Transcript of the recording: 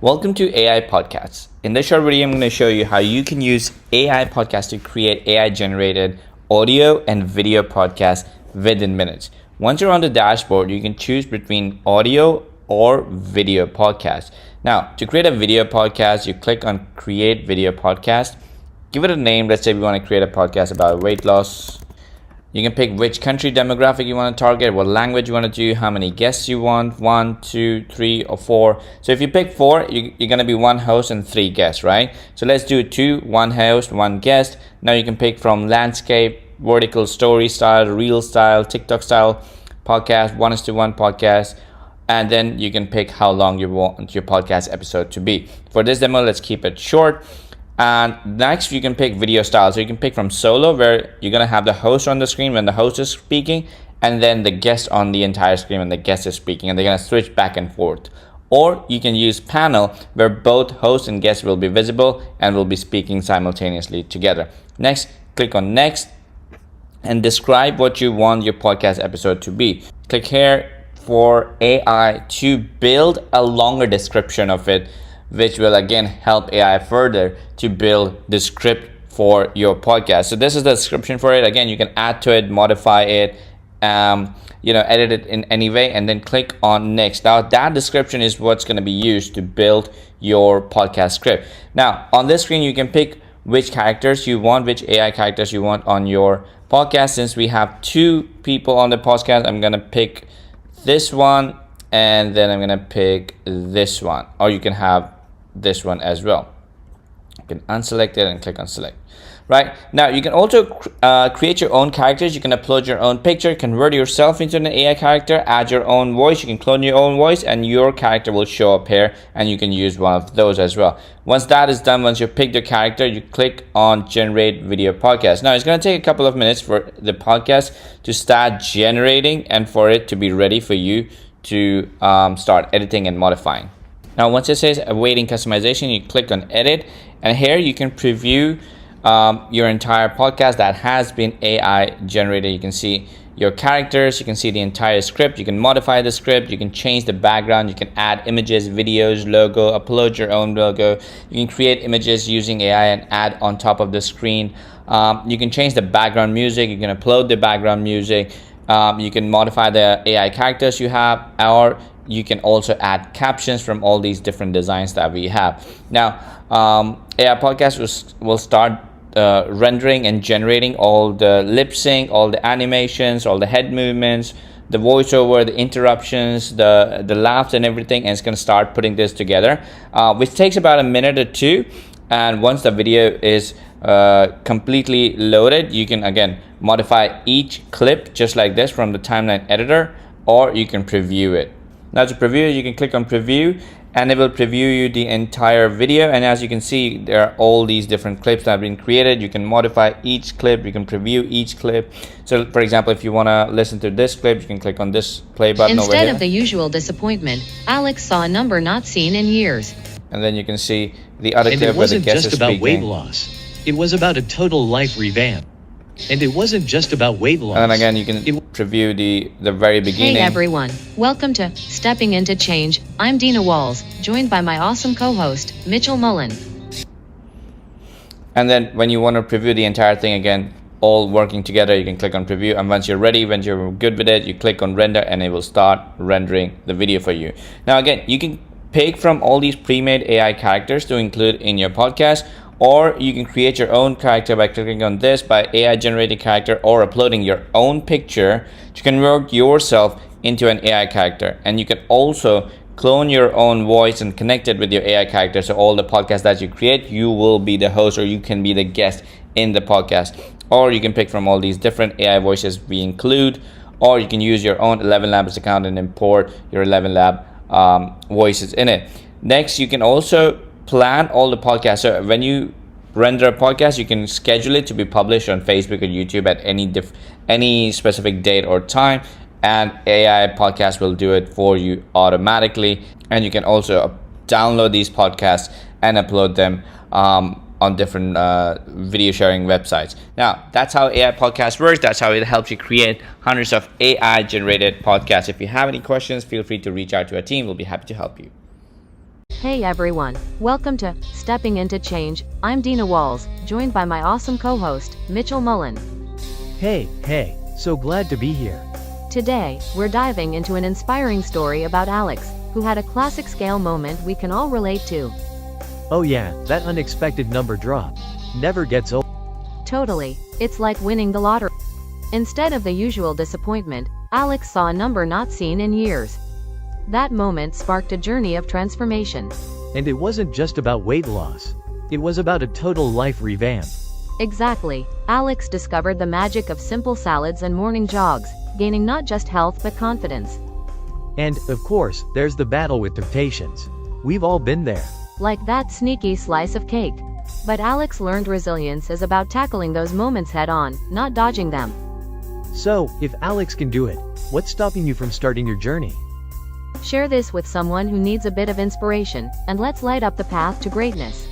Welcome to AI Podcasts. In this short video, I'm going to show you how you can use AI Podcasts to create AI-generated audio and video podcasts within minutes. Once you're on the dashboard, you can choose between audio or video podcast. Now, to create a video podcast, you click on Create Video Podcast. Give it a name. Let's say we want to create a podcast about weight loss. You can pick which country demographic you want to target, what language you want to do, how many guests you want, 1, 2, 3, or 4. So if you pick 4, you're going to be 1 host and 3 guests, right? So let's do 2, 1 host, 1 guest. Now you can pick from landscape, vertical story style, reel style, TikTok style podcast, 1:1 podcast. And then you can pick how long you want your podcast episode to be. For this demo, let's keep it short. And next, you can pick video style. So you can pick from solo, where you're going to have the host on the screen when the host is speaking, and then the guest on the entire screen when the guest is speaking, and they're going to switch back and forth. Or you can use panel, where both host and guest will be visible and will be speaking simultaneously together. Next, click on next and describe what you want your podcast episode to be. Click here for AI to build a longer description of it, which will again help AI further to build the script for your podcast. So this is the description for it. Again, you can add to it, modify it, edit it in any way, and then click on next. Now that description is what's going to be used to build your podcast script. Now on this screen, you can pick which characters you want, which AI characters you want on your podcast. Since we have 2 people on the podcast, I'm going to pick this one, and then I'm going to pick this one, or you can have this one as well. You can unselect it and click on select. Right now, you can also create your own characters. You can upload your own picture, convert yourself into an AI character, add your own voice. You can clone your own voice, and your character will show up here, and you can use one of those as well. Once that is done, once you pick your character, you click on generate video podcast. Now it's going to take a couple of minutes for the podcast to start generating and for it to be ready for you to start editing and modifying. Now once it says awaiting customization, you click on edit, and here you can preview your entire podcast that has been AI generated. You can see your characters, you can see the entire script, you can modify the script, you can change the background, you can add images, videos, logo, upload your own logo, you can create images using AI and add on top of the screen. You can change the background music, you can upload the background music, you can modify the AI characters you have, or you can also add captions from all these different designs that we have. Now AI Podcast will start rendering and generating all the lip sync, all the animations, all the head movements, the voiceover, the interruptions, the laughs and everything, and it's going to start putting this together, which takes about a minute or 2. And once the video is completely loaded, you can again modify each clip just like this from the timeline editor, or you can preview it. Now to preview it, you can click on preview, and it will preview you the entire video. And as you can see, there are all these different clips that have been created. You can modify each clip, you can preview each clip. So for example, if you want to listen to this clip, you can click on this play button over here. Instead of the usual disappointment, Alex saw a number not seen in years. And then you can see the other clip where the guest is speaking. And it wasn't just about weight loss. It was about a total life revamp. And it wasn't just about weight loss. And then again, you can preview the very beginning. Hey everyone, welcome to Stepping Into Change. I'm Dina Walls, joined by my awesome co-host, Mitchell Mullen. And then when you want to preview the entire thing again, all working together, you can click on preview. And once you're ready, once you're good with it, you click on render, and it will start rendering the video for you. Now again, you can pick from all these pre-made AI characters to include in your podcast, or you can create your own character by clicking on this by AI generated character, or uploading your own picture to convert yourself into an AI character. And you can also clone your own voice and connect it with your AI character. So all the podcasts that you create, you will be the host, or you can be the guest in the podcast. Or you can pick from all these different AI voices we include, or you can use your own 11 Labs account and import your 11 Lab voices in it. Next, you can also plan all the podcasts. So when you render a podcast, you can schedule it to be published on Facebook or YouTube at any specific date or time, and AI Podcast will do it for you automatically. And you can also download these podcasts and upload them on different video sharing websites. Now, that's how AI Podcast works. That's how it helps you create hundreds of AI generated podcasts. If you have any questions, feel free to reach out to our team. We'll be happy to help you. Hey everyone, welcome to Stepping Into Change. I'm Dina Walls, joined by my awesome co-host, Mitchell Mullen. Hey, so glad to be here. Today, we're diving into an inspiring story about Alex, who had a classic scale moment we can all relate to. Oh yeah, that unexpected number drop. Never gets old. Totally, it's like winning the lottery. Instead of the usual disappointment, Alex saw a number not seen in years. That moment sparked a journey of transformation. And it wasn't just about weight loss. It was about a total life revamp. Exactly, Alex discovered the magic of simple salads and morning jogs, gaining not just health but confidence. And, of course, there's the battle with temptations. We've all been there. Like that sneaky slice of cake. But Alex learned resilience is about tackling those moments head on, not dodging them. So, if Alex can do it, what's stopping you from starting your journey? Share this with someone who needs a bit of inspiration, and let's light up the path to greatness.